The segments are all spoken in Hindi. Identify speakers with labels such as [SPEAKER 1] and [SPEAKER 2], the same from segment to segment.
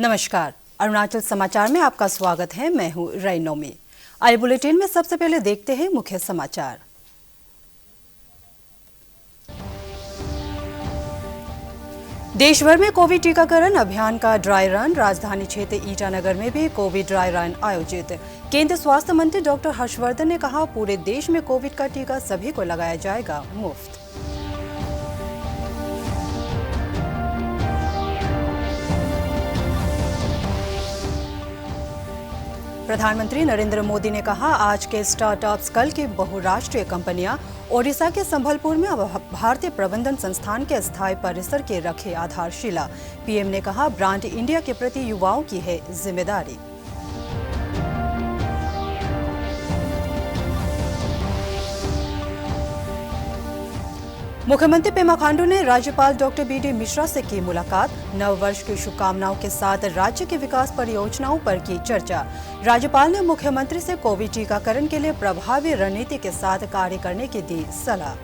[SPEAKER 1] नमस्कार, अरुणाचल समाचार में आपका स्वागत है। मैं हूं रैनोमी। आइए बुलेटिन में सबसे पहले देखते हैं मुख्य समाचार। देश भर में कोविड टीकाकरण अभियान का ड्राई रन। राजधानी क्षेत्र ईटानगर में भी कोविड ड्राई रन आयोजित। केंद्रीय स्वास्थ्य मंत्री डॉक्टर हर्षवर्धन ने कहा, पूरे देश में कोविड का टीका सभी को लगाया जाएगा मुफ्त। प्रधानमंत्री नरेंद्र मोदी ने कहा, आज के स्टार्टअप्स कल की बहुराष्ट्रीय कंपनियां। ओडिशा के संबलपुर में भारतीय प्रबंधन संस्थान के अस्थायी परिसर के रखे आधारशिला। पीएम ने कहा, ब्रांड इंडिया के प्रति युवाओं की है जिम्मेदारी। मुख्यमंत्री पेमा खांडू ने राज्यपाल डॉक्टर बीडी मिश्रा से की मुलाकात। नव वर्ष की शुभकामनाओं के साथ राज्य की विकास परियोजनाओं पर की चर्चा। राज्यपाल ने मुख्यमंत्री से कोविड टीकाकरण के लिए प्रभावी रणनीति के साथ कार्य करने की दी सलाह।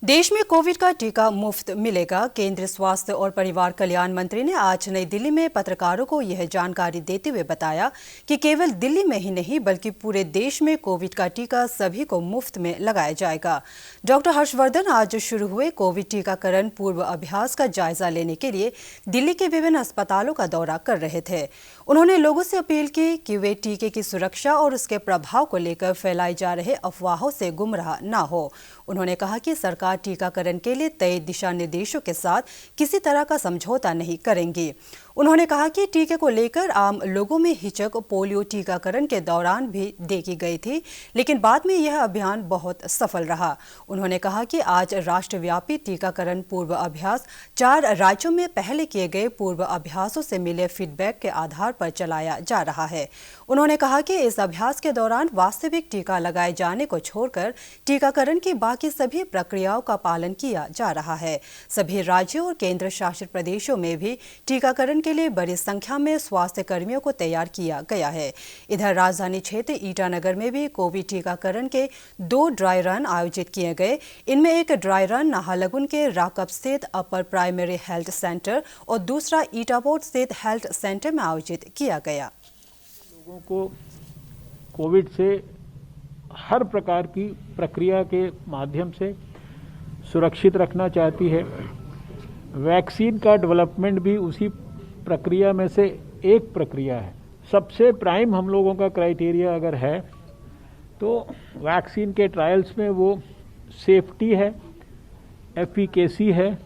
[SPEAKER 1] देश में कोविड का टीका मुफ्त मिलेगा। केंद्रीय स्वास्थ्य और परिवार कल्याण मंत्री ने आज नई दिल्ली में पत्रकारों को यह जानकारी देते हुए बताया कि केवल दिल्ली में ही नहीं बल्कि पूरे देश में कोविड का टीका सभी को मुफ्त में लगाया जाएगा। डॉक्टर हर्षवर्धन आज शुरू हुए कोविड टीकाकरण पूर्व अभ्यास का जायजा लेने के लिए दिल्ली के विभिन्न अस्पतालों का दौरा कर रहे थे। उन्होंने लोगों से अपील की कि वे टीके की सुरक्षा और उसके प्रभाव को लेकर फैलाई जा रहे अफवाहों से गुमराह न हो। उन्होंने कहा कि सरकार टीकाकरण के लिए तय दिशा निर्देशों के साथ किसी तरह का समझौता नहीं करेंगी। उन्होंने कहा कि टीके को लेकर आम लोगों में हिचक पोलियो टीकाकरण के दौरान भी देखी गई थी, लेकिन बाद में यह अभियान बहुत सफल रहा। उन्होंने कहा कि आज राष्ट्रव्यापी टीकाकरण पूर्व अभ्यास 4 राज्यों में पहले किए गए पूर्व अभ्यासों से मिले फीडबैक के आधार पर चलाया जा रहा है। उन्होंने कहा कि इस अभ्यास के दौरान वास्तविक टीका लगाए जाने को छोड़कर टीकाकरण की बाकी सभी प्रक्रियाओं का पालन किया जा रहा है। सभी राज्यों और केंद्र शासित प्रदेशों में भी टीकाकरण के लिए बड़ी संख्या में स्वास्थ्य कर्मियों को तैयार किया गया है। इधर राजधानी क्षेत्र ईटानगर में भी कोविड टीकाकरण के 2 ड्राई रन आयोजित किए गए। इनमें एक ड्राई रन नाहरलगुन के राकप स्थित अपर प्राइमरी हेल्थ सेंटर और दूसरा ईटाबोर स्थित हेल्थ सेंटर में आयोजित किया गया।
[SPEAKER 2] लोगों को कोविड से हर प्रकार की प्रक्रिया के माध्यम से सुरक्षित रखना चाहती है। वैक्सीन का डेवलपमेंट भी उसी प्रक्रिया में से एक प्रक्रिया है। सबसे प्राइम हम लोगों का क्राइटेरिया अगर है तो वैक्सीन के ट्रायल्स में वो सेफ्टी है, एफिकेसी है,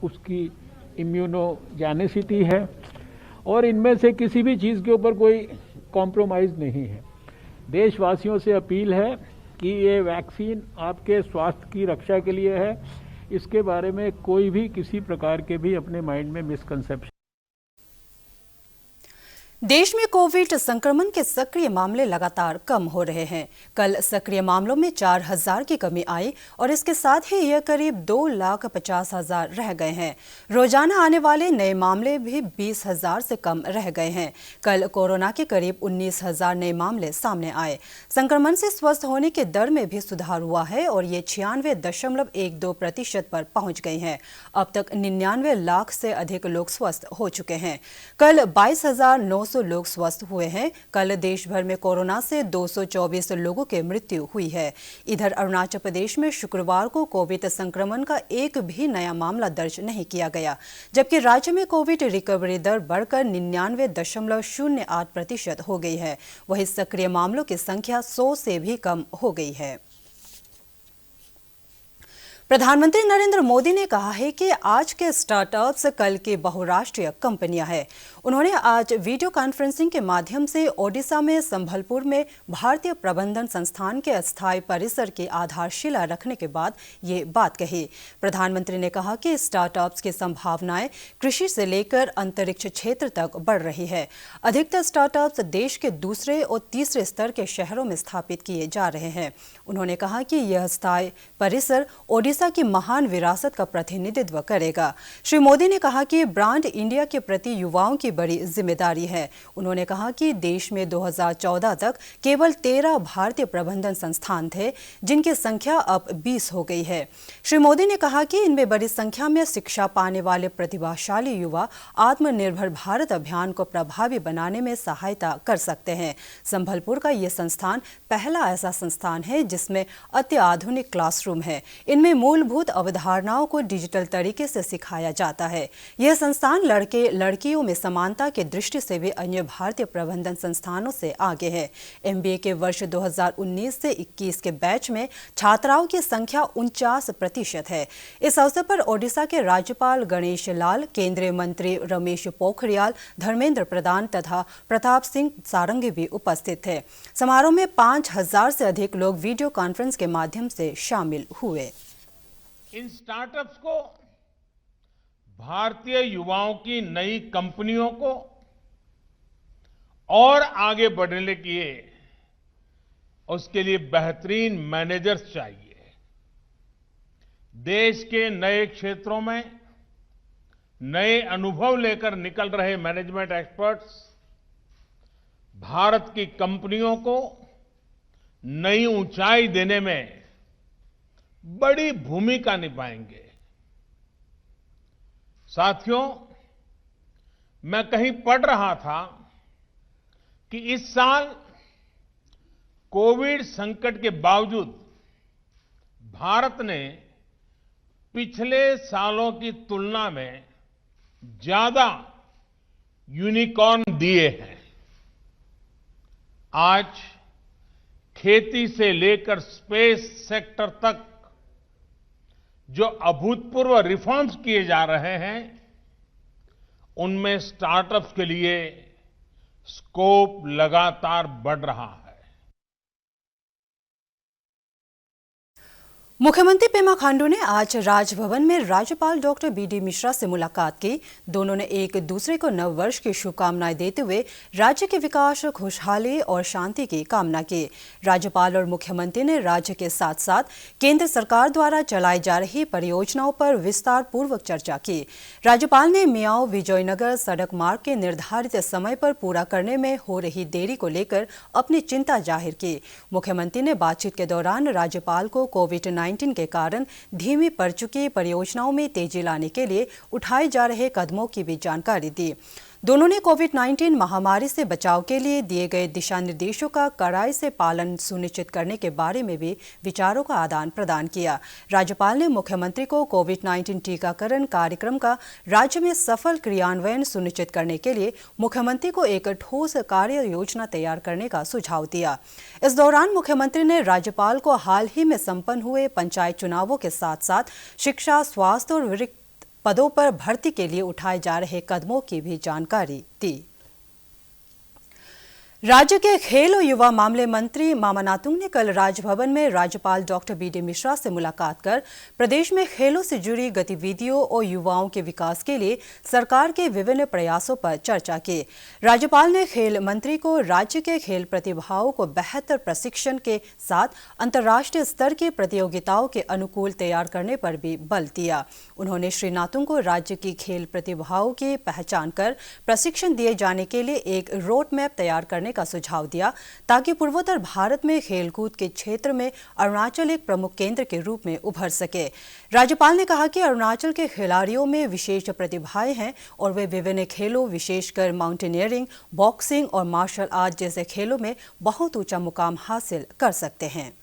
[SPEAKER 2] उसकी इम्यूनोजेनिसिटी है और इनमें से किसी भी चीज़ के ऊपर कोई कॉम्प्रोमाइज़ नहीं है। देशवासियों से अपील है कि ये वैक्सीन आपके स्वास्थ्य की रक्षा के लिए है। इसके बारे में कोई भी किसी प्रकार के भी अपने माइंड में मिसकंसेप्शन।
[SPEAKER 1] देश में कोविड संक्रमण के सक्रिय मामले लगातार कम हो रहे हैं। कल सक्रिय मामलों में 4000 की कमी आई और इसके साथ ही यह करीब 2,50,000 रह गए हैं। रोजाना आने वाले नए मामले भी 20,000 से कम रह गए हैं। कल कोरोना के करीब 19,000 नए मामले सामने आए। संक्रमण से स्वस्थ होने के दर में भी सुधार हुआ है और ये 96.12% पर पहुंच गई है। अब तक 99 लाख से अधिक लोग स्वस्थ हो चुके हैं। कल 22,900 लोग स्वस्थ हुए हैं। कल देश भर में कोरोना से 224 लोगों की मृत्यु हुई है। इधर अरुणाचल प्रदेश में शुक्रवार को कोविड संक्रमण का एक भी नया मामला दर्ज नहीं किया गया, जबकि राज्य में कोविड रिकवरी दर बढ़कर 99.08% हो गई है। वहीं सक्रिय मामलों की संख्या 100 से भी कम हो गई है। प्रधानमंत्री नरेंद्र मोदी ने कहा है कि आज के स्टार्टअप्स कल की बहुराष्ट्रीय कंपनियां हैं। उन्होंने आज वीडियो कॉन्फ्रेंसिंग के माध्यम से ओडिशा में संबलपुर में भारतीय प्रबंधन संस्थान के अस्थायी परिसर की आधारशिला रखने के बाद ये बात कही। प्रधानमंत्री ने कहा कि स्टार्टअप्स की संभावनाएं कृषि से लेकर अंतरिक्ष क्षेत्र तक बढ़ रही है। अधिकतर स्टार्टअप्स देश के दूसरे और तीसरे स्तर के शहरों में स्थापित किए जा रहे हैं। उन्होंने कहा कि यह अस्थायी परिसर ओडिशा ओडिशा की महान विरासत का प्रतिनिधित्व करेगा। श्री मोदी ने कहा कि ब्रांड इंडिया के प्रति युवाओं की बड़ी जिम्मेदारी है। उन्होंने कहा कि देश में 2014 तक केवल 13 भारतीय प्रबंधन संस्थान थे, जिनकी संख्या अब 20 हो गई है। श्री मोदी ने कहा कि इनमें बड़ी संख्या में शिक्षा पाने वाले प्रतिभाशाली युवा आत्मनिर्भर भारत अभियान को प्रभावी बनाने में सहायता कर सकते हैं। संबलपुर का ये संस्थान पहला ऐसा संस्थान है जिसमें अत्याधुनिक क्लासरूम है। इनमें मूलभूत अवधारणाओं को डिजिटल तरीके से सिखाया जाता है। यह संस्थान लड़के लड़कियों में समानता की दृष्टि से भी अन्य भारतीय प्रबंधन संस्थानों से आगे है। MBA के वर्ष 2019 से 21 के बैच में छात्राओं की संख्या 49% है। इस अवसर पर ओडिशा के राज्यपाल गणेश लाल, केंद्रीय मंत्री रमेश पोखरियाल, धर्मेंद्र प्रधान तथा प्रताप सिंह सारंगी भी उपस्थित थे। समारोह में 5000 से अधिक लोग वीडियो कॉन्फ्रेंस के माध्यम से शामिल हुए।
[SPEAKER 3] इन स्टार्टअप्स को भारतीय युवाओं की नई कंपनियों को और आगे बढ़ने के लिए उसके लिए बेहतरीन मैनेजर्स चाहिए। देश के नए क्षेत्रों में नए अनुभव लेकर निकल रहे मैनेजमेंट एक्सपर्ट्स भारत की कंपनियों को नई ऊंचाई देने में बड़ी भूमिका निभाएंगे। साथियों, मैं कहीं पढ़ रहा था कि इस साल कोविड संकट के बावजूद भारत ने पिछले सालों की तुलना में ज्यादा यूनिकॉर्न दिए हैं। आज खेती से लेकर स्पेस सेक्टर तक जो अभूतपूर्व रिफॉर्म्स किए जा रहे हैं, उनमें स्टार्टअप्स के लिए स्कोप लगातार बढ़ रहा है।
[SPEAKER 1] मुख्यमंत्री पेमा खांडू ने आज राजभवन में राज्यपाल डॉक्टर BD मिश्रा से मुलाकात की। दोनों ने एक दूसरे को नव वर्ष की शुभकामनाएं देते हुए राज्य के विकास, खुशहाली और शांति की कामना की। राज्यपाल और मुख्यमंत्री ने राज्य के साथ साथ केंद्र सरकार द्वारा चलाई जा रही परियोजनाओं पर विस्तार पूर्वक चर्चा की। राज्यपाल ने मियाओ विजयनगर सड़क मार्ग के निर्धारित समय पर पूरा करने में हो रही देरी को लेकर अपनी चिंता जाहिर की। मुख्यमंत्री ने बातचीत के दौरान राज्यपाल को कोविड-19 के कारण धीमी पड़ चुकी परियोजनाओं में तेजी लाने के लिए उठाए जा रहे कदमों की भी जानकारी दी। दोनों ने कोविड-19 महामारी से बचाव के लिए दिए गए दिशा निर्देशों का कड़ाई से पालन सुनिश्चित करने के बारे में भी विचारों का आदान प्रदान किया। राज्यपाल ने मुख्यमंत्री को कोविड-19 टीकाकरण कार्यक्रम का राज्य में सफल क्रियान्वयन सुनिश्चित करने के लिए मुख्यमंत्री को एक ठोस कार्य योजना तैयार करने का सुझाव दिया। इस दौरान मुख्यमंत्री ने राज्यपाल को हाल ही में संपन्न हुए पंचायत चुनावों के साथ साथ शिक्षा, स्वास्थ्य और रिक्त पदों पर भर्ती के लिए उठाए जा रहे कदमों की भी जानकारी दी। राज्य के खेल और युवा मामले मंत्री मामा नातुंग ने कल राजभवन में राज्यपाल डॉक्टर BD मिश्रा से मुलाकात कर प्रदेश में खेलों से जुड़ी गतिविधियों और युवाओं के विकास के लिए सरकार के विभिन्न प्रयासों पर चर्चा की। राज्यपाल ने खेल मंत्री को राज्य के खेल प्रतिभाओं को बेहतर प्रशिक्षण के साथ अंतर्राष्ट्रीय स्तर की प्रतियोगिताओं के अनुकूल तैयार करने पर भी बल दिया। उन्होंने श्री नातुंग को राज्य की खेल प्रतिभाओं की पहचान कर प्रशिक्षण दिए जाने के लिए एक रोड मैप तैयार करने का सुझाव दिया, ताकि पूर्वोत्तर भारत में खेलकूद के क्षेत्र में अरुणाचल एक प्रमुख केंद्र के रूप में उभर सके। राज्यपाल ने कहा कि अरुणाचल के खिलाड़ियों में विशेष प्रतिभाएं हैं और वे विभिन्न खेलों, विशेषकर माउंटेनियरिंग, बॉक्सिंग और मार्शल आर्ट जैसे खेलों में बहुत ऊंचा मुकाम हासिल कर सकते हैं।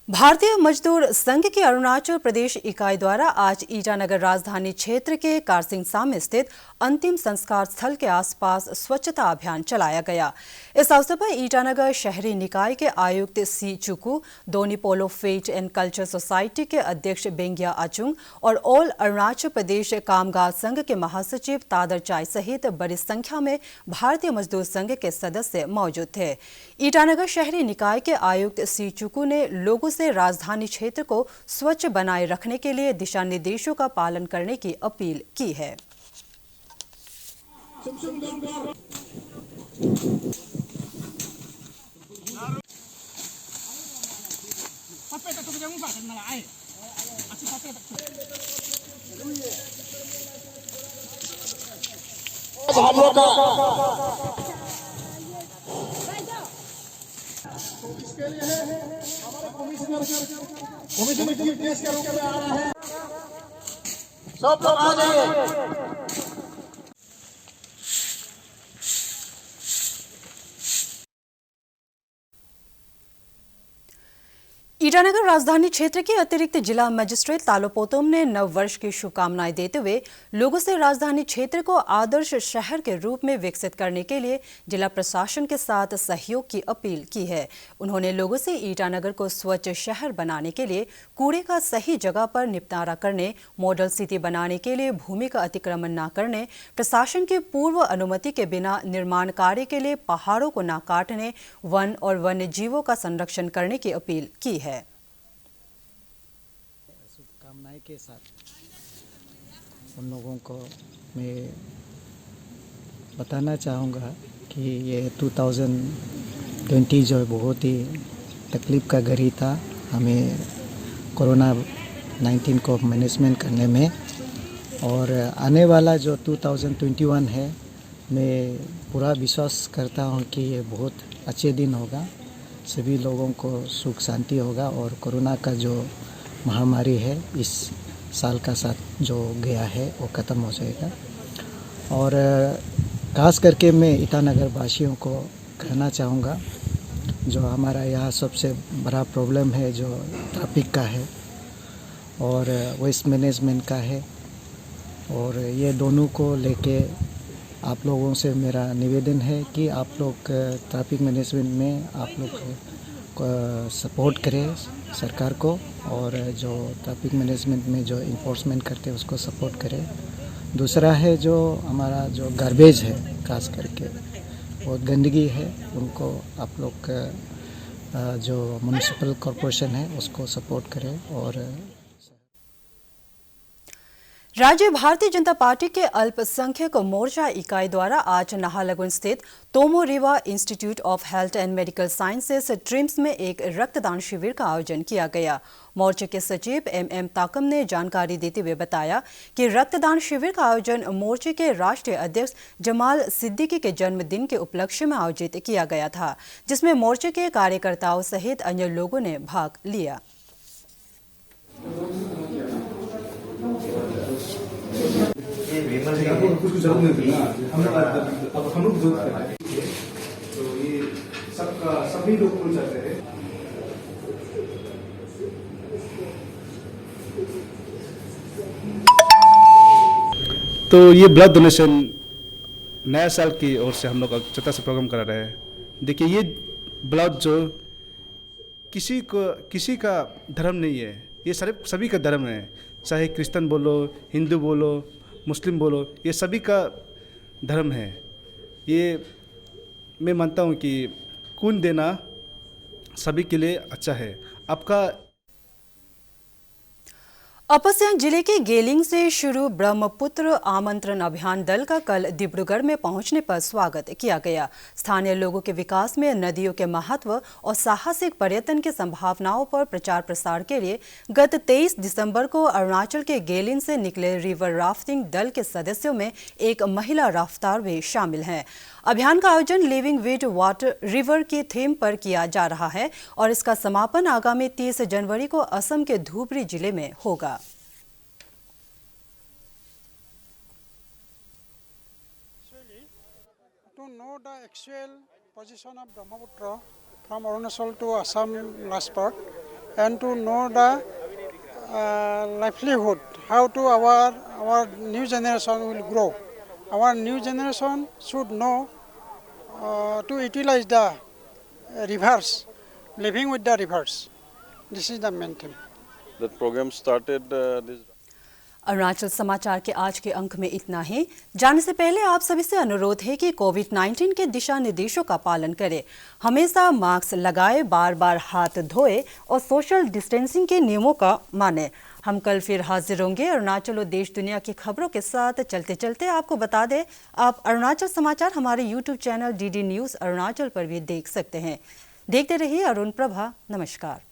[SPEAKER 1] भारतीय मजदूर संघ की अरुणाचल प्रदेश इकाई द्वारा आज ईटानगर राजधानी क्षेत्र के कारसिंगसा में स्थित अंतिम संस्कार स्थल के आसपास स्वच्छता अभियान चलाया गया। इस अवसर पर ईटानगर शहरी निकाय के आयुक्त सी चुकू, दोनी पोलो फेट एंड कल्चर सोसाइटी के अध्यक्ष बेंगिया आचुंग और ऑल अरुणाचल प्रदेश कामगार संघ के महासचिव तादर चाई सहित बड़ी संख्या में भारतीय मजदूर संघ के सदस्य मौजूद थे। ईटानगर शहरी निकाय के आयुक्त सी चुकू ने लोगों से राजधानी क्षेत्र को स्वच्छ बनाए रखने के लिए दिशा निर्देशों का पालन करने की अपील की है।
[SPEAKER 4] हम लोग का इसके लिए हमारे कमिश्नर की केस के रूप में आ रहा है। सब लोग आ जाइए।
[SPEAKER 1] ईटानगर राजधानी क्षेत्र के अतिरिक्त जिला मजिस्ट्रेट तालो पोतोम ने नव वर्ष की शुभकामनाएं देते हुए लोगों से राजधानी क्षेत्र को आदर्श शहर के रूप में विकसित करने के लिए जिला प्रशासन के साथ सहयोग की अपील की है। उन्होंने लोगों से ईटानगर को स्वच्छ शहर बनाने के लिए कूड़े का सही जगह पर निपटारा करने, मॉडल सिटी बनाने के लिए भूमि का अतिक्रमण न करने, प्रशासन की पूर्व अनुमति के बिना निर्माण कार्य के लिए पहाड़ों को न काटने, वन और वन्य जीवों का संरक्षण करने की अपील की है।
[SPEAKER 5] शुभकामनाएं के साथ उन लोगों को मैं बताना चाहूँगा कि ये 2020 जो बहुत ही तकलीफ का घड़ी था हमें कोरोना 19 को मैनेजमेंट करने में, और आने वाला जो 2021 है मैं पूरा विश्वास करता हूँ कि ये बहुत अच्छे दिन होगा, सभी लोगों को सुख शांति होगा और कोरोना का जो महामारी है इस साल का साथ जो गया है वो ख़त्म हो जाएगा। और खास करके मैं ईटानगर वासियों को कहना चाहूँगा, जो हमारा यहाँ सबसे बड़ा प्रॉब्लम है जो ट्रैफिक का है और वेस्ट मैनेजमेंट का है, और ये दोनों को लेके आप लोगों से मेरा निवेदन है कि आप लोग ट्रैफिक मैनेजमेंट में आप लोग सपोर्ट करें सरकार को, और जो ट्रैफिक मैनेजमेंट में जो इन्फोर्समेंट करते हैं उसको सपोर्ट करें। दूसरा है जो हमारा जो गार्बेज है खास करके बहुत गंदगी है, उनको आप लोग जो म्यूनिसिपल कॉरपोरेशन है उसको सपोर्ट करें। और
[SPEAKER 1] राज्य भारतीय जनता पार्टी के अल्पसंख्यक मोर्चा इकाई द्वारा आज नाहरलगुन स्थित Tomo Riba institute of health and medical sciences TRIMS में एक रक्तदान शिविर का आयोजन किया गया। मोर्चे के सचिव एम ताकम ने जानकारी देते हुए बताया कि रक्तदान शिविर का आयोजन मोर्चे के राष्ट्रीय अध्यक्ष जमाल सिद्दीकी के जन्मदिन के उपलक्ष्य में आयोजित किया गया था, जिसमें मोर्चे के कार्यकर्ताओं सहित अन्य लोगों ने भाग लिया।
[SPEAKER 6] कुछ जरूरत नहीं थी ना, अब हम लोग जरूरत है तो ये सबका सभी लोग को चाहते हैं।
[SPEAKER 7] तो ये ब्लड डोनेशन नया साल की ओर से हम लोग छोटा सा प्रोग्राम करा रहे हैं। देखिए ये ब्लड जो किसी का धर्म नहीं है, ये सभी का धर्म है, चाहे क्रिश्चियन बोलो, हिंदू बोलो, मुस्लिम बोलो, ये सभी का धर्म है। ये मैं मानता हूँ कि खून देना सभी के लिए अच्छा है। आपका
[SPEAKER 1] अपर सियांग जिले के गेलिंग से शुरू ब्रह्मपुत्र आमंत्रण अभियान दल का कल डिब्रूगढ़ में पहुंचने पर स्वागत किया गया। स्थानीय लोगों के विकास में नदियों के महत्व और साहसिक पर्यटन की संभावनाओं पर प्रचार प्रसार के लिए गत 23 दिसंबर को अरुणाचल के गेलिंग से निकले रिवर राफ्टिंग दल के सदस्यों में एक महिला राफ्तार भी शामिल हैं। अभियान का आयोजन लिविंग विद वाटर रिवर की थीम पर किया जा रहा है और इसका समापन आगामी 30 जनवरी को असम के धुबरी जिले में होगा।
[SPEAKER 8] To know the actual position of Brahmaputra from Arunachal to Assam last part, and to know the livelihood, how to our new generation will grow. Our new generation should know to utilize the rivers, living with the rivers. This is the main thing.
[SPEAKER 9] That program started this.
[SPEAKER 1] Arunachal समाचार के आज के अंक में इतना ही। जाने से पहले आप सभी से अनुरोध है कि कोविड-19 के दिशा निर्देशों का पालन करें, हमेशा मास्क लगाए, बार बार हाथ धोए और सोशल डिस्टेंसिंग के नियमों का माने। हम कल फिर हाजिर होंगे अरुणाचल और देश दुनिया की खबरों के साथ। चलते चलते आपको बता दें, आप अरुणाचल समाचार हमारे YouTube channel DD news Arunachal पर भी देख सकते हैं। देखते रहिए अरुण प्रभा। नमस्कार।